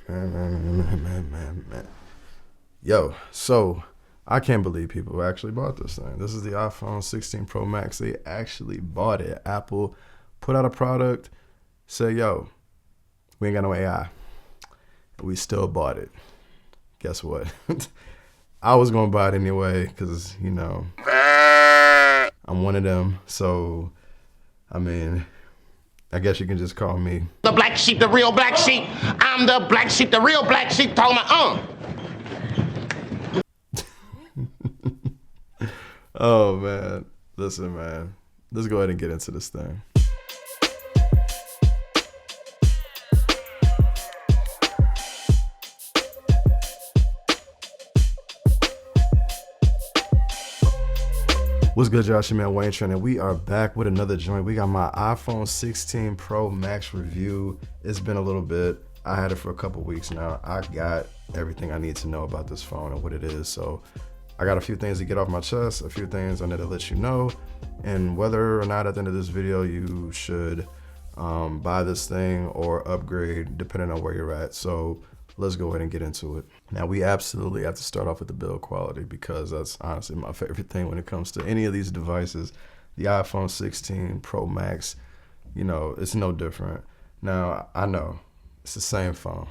Man. Yo, so I can't believe people actually bought this thing. This is the iPhone 16 Pro Max. They actually bought it. Apple put out a product, said, yo, we ain't got no AI. We still bought it. Guess what? I was going to buy it anyway because, you know, I'm one of them. So, I mean, I guess you can just call me the black sheep, the real black sheep. I'm the black sheep, the real black sheep. Talking about, Oh, man. Listen, man. Let's go ahead and get into this thing. What's good, y'all? It's your man Wayne Train, and we are back with another joint. We got my iPhone 16 Pro Max review. It's been a little bit. I had it for a couple weeks now. I got everything I need to know about this phone and what it is. So I got a few things to get off my chest, a few things I need to let you know, and whether or not at the end of this video you should buy this thing or upgrade depending on where you're at. So let's go ahead and get into it. Now, we absolutely have to start off with the build quality because that's honestly my favorite thing when it comes to any of these devices. The iPhone 16 Pro Max, you know, it's no different. Now, I know it's the same phone.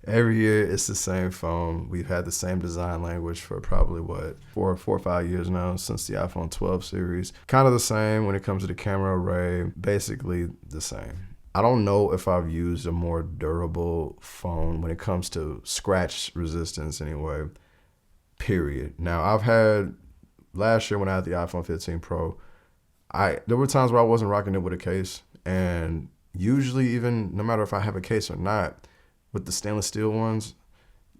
Every year it's the same phone. We've had the same design language for probably what, four or 5 years now, since the iPhone 12 series. Kind of the same when it comes to the camera array, basically the same. I don't know if I've used a more durable phone when it comes to scratch resistance anyway, period. Now, I've had, last year when I had the iPhone 15 Pro, there were times where I wasn't rocking it with a case, and usually even no matter if I have a case or not, with the stainless steel ones,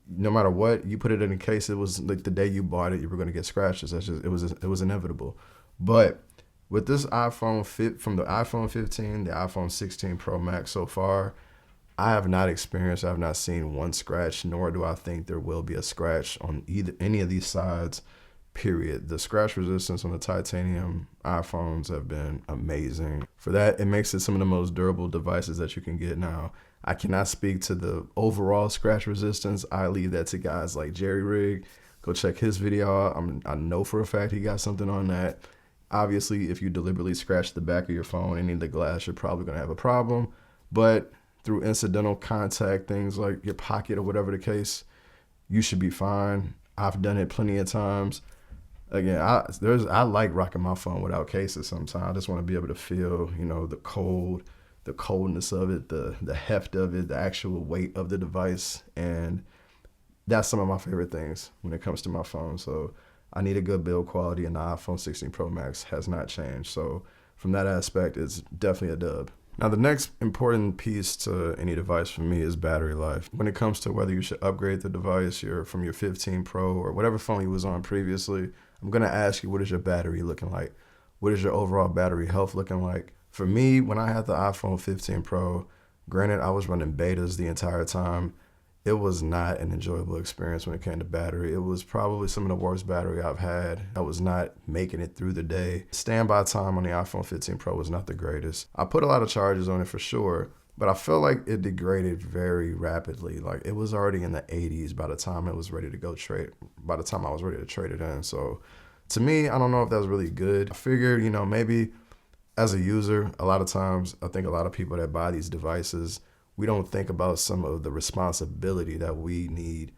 no matter what, you put it in a case, it was like the day you bought it, you were gonna get scratches. That's just, it was inevitable. But with this iPhone from the iPhone 15, the iPhone 16 Pro Max so far, I have not seen one scratch, nor do I think there will be a scratch on any of these sides, period. The scratch resistance on the titanium iPhones have been amazing. For that, it makes it some of the most durable devices that you can get now. I cannot speak to the overall scratch resistance. I leave that to guys like Jerry Rig. Go check his video out. I know for a fact he got something on that. Obviously, if you deliberately scratch the back of your phone, any of the glass, you're probably gonna have a problem. But through incidental contact, things like your pocket or whatever the case, you should be fine. I've done it plenty of times. Again, I like rocking my phone without cases sometimes. I just want to be able to feel, you know, the coldness of it, the heft of it, the actual weight of the device. And that's some of my favorite things when it comes to my phone. So I need a good build quality, and the iPhone 16 Pro Max has not changed. So from that aspect, it's definitely a dub. Now, the next important piece to any device for me is battery life. When it comes to whether you should upgrade the device from your 15 Pro or whatever phone you was on previously, I'm gonna ask you, what is your battery looking like? What is your overall battery health looking like? For me, when I had the iPhone 15 Pro, granted, I was running betas the entire time. It was not an enjoyable experience when it came to battery. It was probably some of the worst battery I've had. I was not making it through the day. Standby time on the iPhone 15 Pro was not the greatest. I put a lot of charges on it for sure, but I felt like it degraded very rapidly. Like, it was already in the 80s by the time it was ready to go by the time I was ready to trade it in. So to me, I don't know if that's really good. I figured, you know, maybe as a user, a lot of times, I think a lot of people that buy these devices, we don't think about some of the responsibility that we need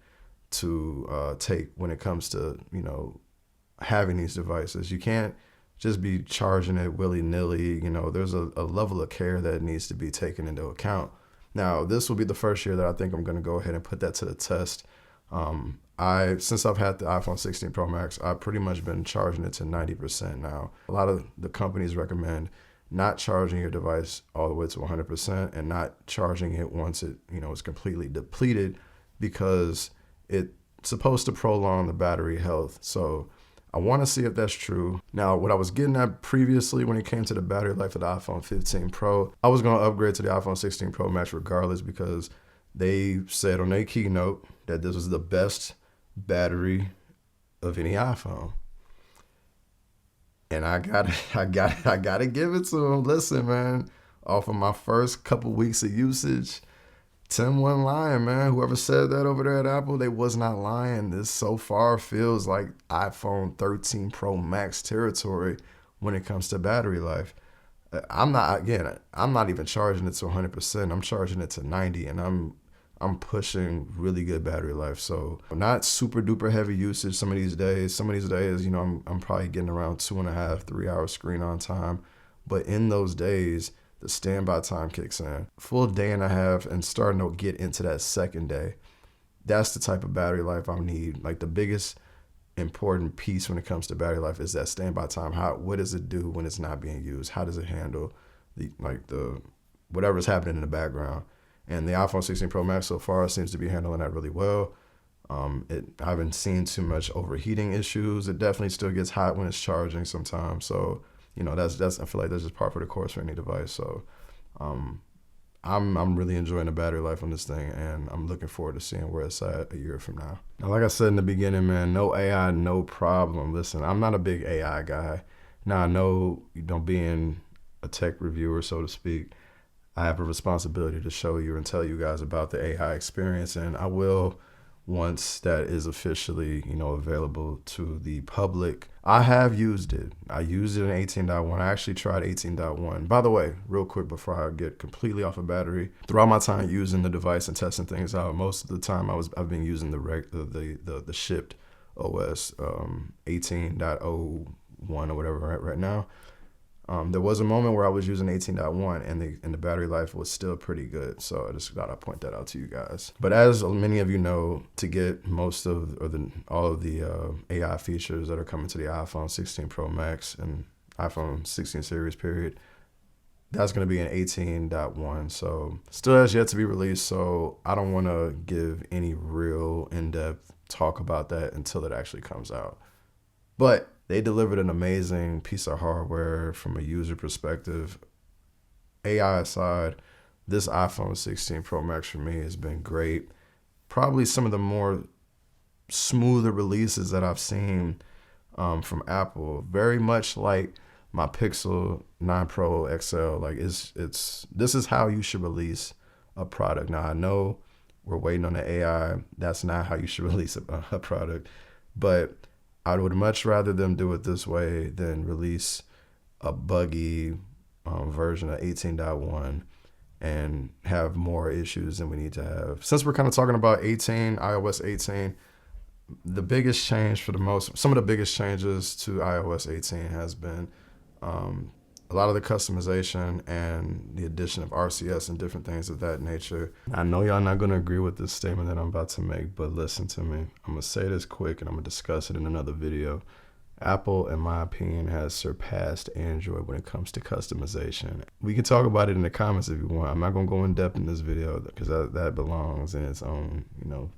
to take when it comes to, you know, having these devices. You can't just be charging it willy-nilly. You know, there's a level of care that needs to be taken into account. Now, this will be the first year that I think I'm going to go ahead and put that to the test. Since I've had the iPhone 16 Pro Max, I've pretty much been charging it to 90% now. A lot of the companies recommend not charging your device all the way to 100% and not charging it once it, you know, is completely depleted, because it's supposed to prolong the battery health. So I want to see if that's true. Now, what I was getting at previously when it came to the battery life of the iPhone 15 Pro, I was going to upgrade to the iPhone 16 Pro Max regardless, because they said on their keynote that this was the best battery of any iPhone. And I gotta give it to them. Listen, man, off of my first couple weeks of usage, Tim wasn't lying, man. Whoever said that over there at Apple, they was not lying. This so far feels like iPhone 13 Pro Max territory when it comes to battery life. I'm not even charging it to 100%. I'm charging it to 90, and I'm pushing really good battery life. So not super duper heavy usage some of these days. Some of these days, you know, I'm probably getting around 2.5, 3 hours screen on time. But in those days, the standby time kicks in. Full day and a half and starting to get into that second day. That's the type of battery life I need. Like the biggest important piece when it comes to battery life is that standby time. What does it do when it's not being used? How does it handle the whatever's happening in the background? And the iPhone 16 Pro Max so far seems to be handling that really well. I haven't seen too much overheating issues. It definitely still gets hot when it's charging sometimes. So, you know, that's I feel like that's just par for the course for any device. So, I'm really enjoying the battery life on this thing, and I'm looking forward to seeing where it's at a year from now. Now, like I said in the beginning, man, no AI, no problem. Listen, I'm not a big AI guy. Now, I know, you know, being a tech reviewer, so to speak, I have a responsibility to show you and tell you guys about the AI experience, and I will once that is officially, you know, available to the public. I have used it. I used it in 18.1. I actually tried 18.1. By the way, real quick before I get completely off of battery, throughout my time using the device and testing things out, most of the time I've been using the shipped OS 18.01 or whatever right now. There was a moment where I was using 18.1 and the battery life was still pretty good. So I just gotta point that out to you guys. But as many of you know, to get most of all of the AI features that are coming to the iPhone 16 Pro Max and iPhone 16 series period, that's gonna be in 18.1. So still has yet to be released. So I don't wanna give any real in-depth talk about that until it actually comes out. But they delivered an amazing piece of hardware from a user perspective. AI aside, this iPhone 16 Pro Max for me has been great. Probably some of the more smoother releases that I've seen from Apple. Very much like my Pixel 9 Pro XL. Like this is how you should release a product. Now I know we're waiting on the AI. That's not how you should release a product, but I would much rather them do it this way than release a buggy version of 18.1 and have more issues than we need to have. Since we're kind of talking about iOS 18, the biggest change some of the biggest changes to iOS 18 has been a lot of the customization and the addition of RCS and different things of that nature. I know y'all not gonna agree with this statement that I'm about to make, but listen to me. I'm gonna say this quick and I'm gonna discuss it in another video. Apple, in my opinion, has surpassed Android when it comes to customization. We can talk about it in the comments if you want. I'm not gonna go in depth in this video because that belongs in its own, you know,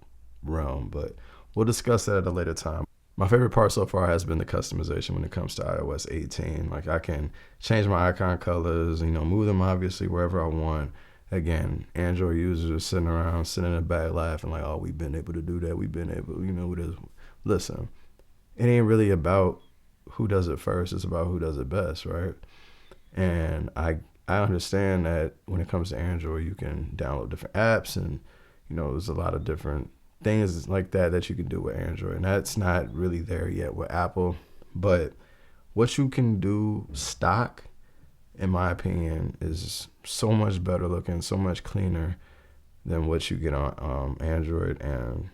realm, but we'll discuss that at a later time. My favorite part so far has been the customization when it comes to iOS 18. Like I can change my icon colors, you know, move them obviously wherever I want. Again, Android users are sitting in the back laughing like, oh, we've been able to do that. We've been able, you know, listen, it ain't really about who does it first. It's about who does it best, right? And I understand that when it comes to Android, you can download different apps and, you know, there's a lot of different things like that you can do with Android, and that's not really there yet with Apple. But what you can do stock, in my opinion, is so much better looking, so much cleaner than what you get on Android, and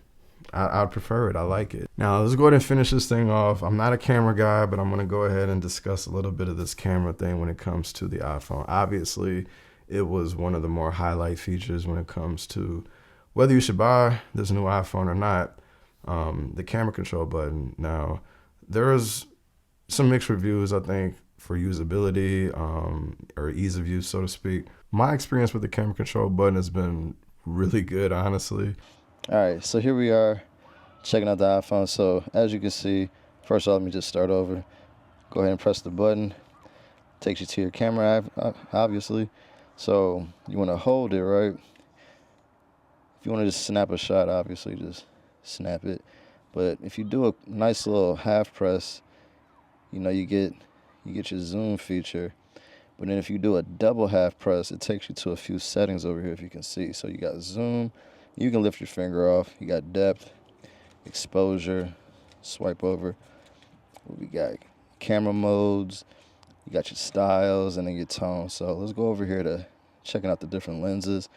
I prefer it. I like it. Now let's go ahead and finish this thing off. I'm not a camera guy, but I'm gonna go ahead and discuss a little bit of this camera thing when it comes to the iPhone. Obviously, it was one of the more highlight features when it comes to whether you should buy this new iPhone or not, the camera control button. Now, there's some mixed reviews, I think, for usability or ease of use, so to speak. My experience with the camera control button has been really good, honestly. All right, so here we are checking out the iPhone. So as you can see, first of all, let me just start over. Go ahead and press the button. Takes you to your camera, obviously. So you want to hold it, right? If you want to just snap a shot, obviously just snap it. But if you do a nice little half press, you know, you get your zoom feature, But then if you do a double half press, it takes you to a few settings over here, if you can see. So you got zoom, you can lift your finger off. You got depth, exposure, swipe over. We got camera modes, you got your styles, and then your tone. So let's go over here to checking out the different lenses.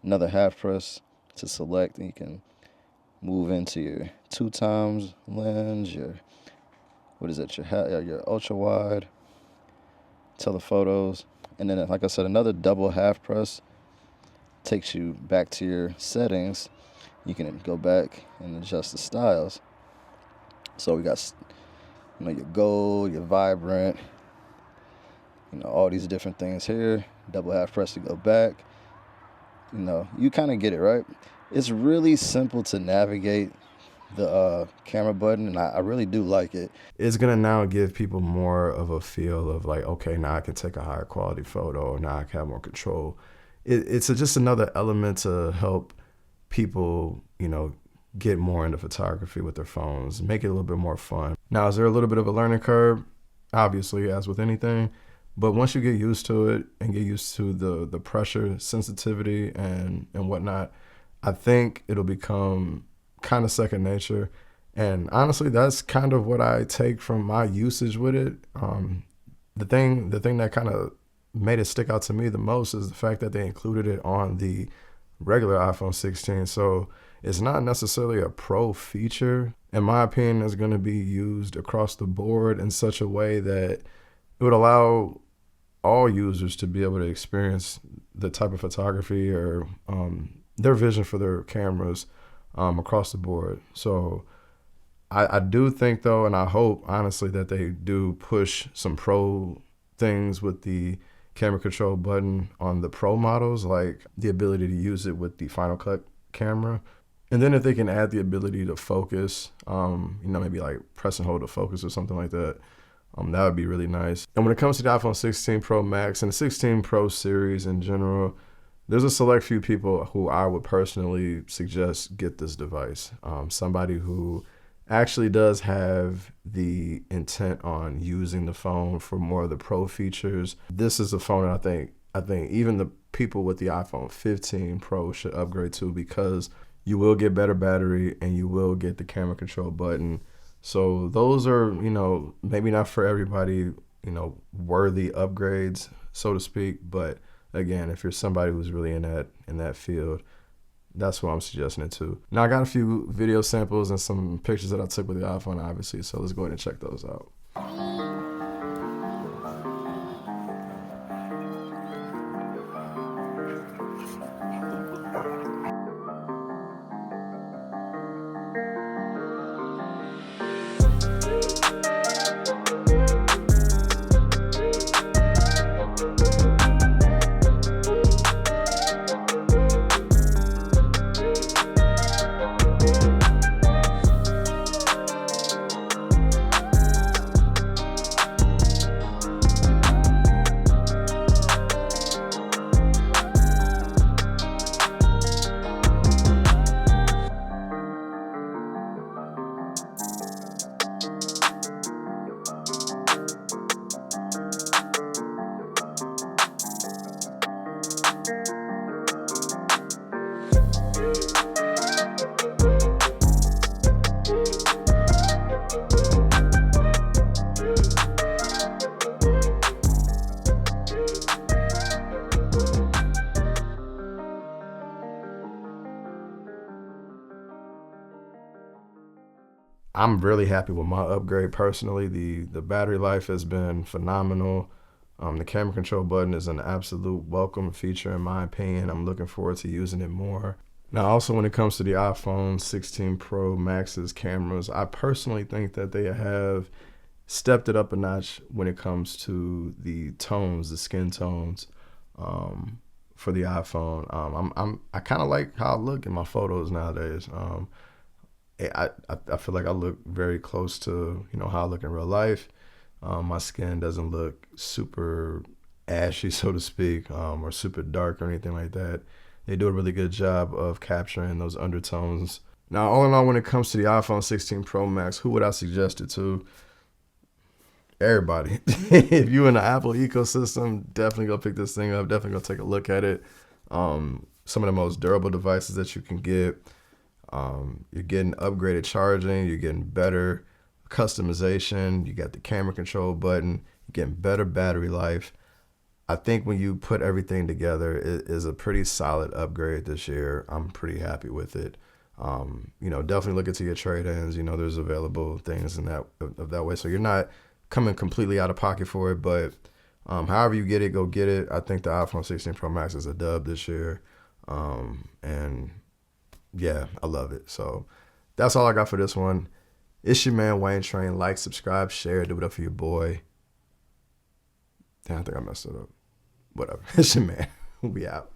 Another half press to select, and you can move into your 2x lens, your, what is it, your ultra wide, telephotos. And then, like I said, another double half press takes you back to your settings. You can go back and adjust the styles. So we got, you know, your gold, your vibrant, you know, all these different things here. Double half press to go back. You know, you kind of get it, right? It's really simple to navigate the camera button, and I really do like it. It's gonna now give people more of a feel of like, okay, now I can take a higher quality photo, now I can have more control. It's just another element to help people, you know, get more into photography with their phones, make it a little bit more fun. Now, is there a little bit of a learning curve? Obviously, as with anything, but once you get used to it and get used to the pressure sensitivity and whatnot, I think it'll become kind of second nature. And honestly, that's kind of what I take from my usage with it. The thing that kind of made it stick out to me the most is the fact that they included it on the regular iPhone 16. So it's not necessarily a pro feature. In my opinion, it's going to be used across the board in such a way that it would allow all users to be able to experience the type of photography or their vision for their cameras across the board. So I do think though, and I hope honestly that they do push some pro things with the camera control button on the pro models, like the ability to use it with the Final Cut camera. And then if they can add the ability to focus, you know, maybe like press and hold to focus or something like that, that would be really nice. And when it comes to the iPhone 16 Pro Max and the 16 Pro series in general, there's a select few people who I would personally suggest get this device. Somebody who actually does have the intent on using the phone for more of the pro features. This is a phone that I think even the people with the iPhone 15 Pro should upgrade to, because you will get better battery and you will get the camera control button. So those are, you know, maybe not for everybody, you know, worthy upgrades, so to speak. But again, if you're somebody who's really in that field, that's what I'm suggesting it to. Now I got a few video samples and some pictures that I took with the iPhone, obviously. So let's go ahead and check those out. I'm really happy with my upgrade personally. The battery life has been phenomenal. The camera control button is an absolute welcome feature in my opinion. I'm looking forward to using it more. Now also when it comes to the iPhone 16 Pro Max's cameras, I personally think that they have stepped it up a notch when it comes to the tones, the skin tones for the iPhone. I kind of like how I look in my photos nowadays. I feel like I look very close to, you know, how I look in real life. My skin doesn't look super ashy, so to speak, or super dark or anything like that. They do a really good job of capturing those undertones. Now, all in all, when it comes to the iPhone 16 Pro Max, who would I suggest it to? everybody. If you in the Apple ecosystem, definitely go pick this thing up. Definitely go take a look at it. Some of the most durable devices that you can get. You're getting upgraded charging. You're getting better customization. You got the camera control button. You're getting better battery life. I think when you put everything together, it is a pretty solid upgrade this year. I'm pretty happy with it. You know, definitely look into your trade-ins. You know, there's available things in that way. So you're not coming completely out of pocket for it, but however you get it, go get it. I think the iPhone 16 Pro Max is a dub this year. And yeah, I love it. So that's all I got for this one. It's your man, Wayne Train. Like, subscribe, share, do it up for your boy. Damn, I think I messed it up. Whatever. It's your man. We out.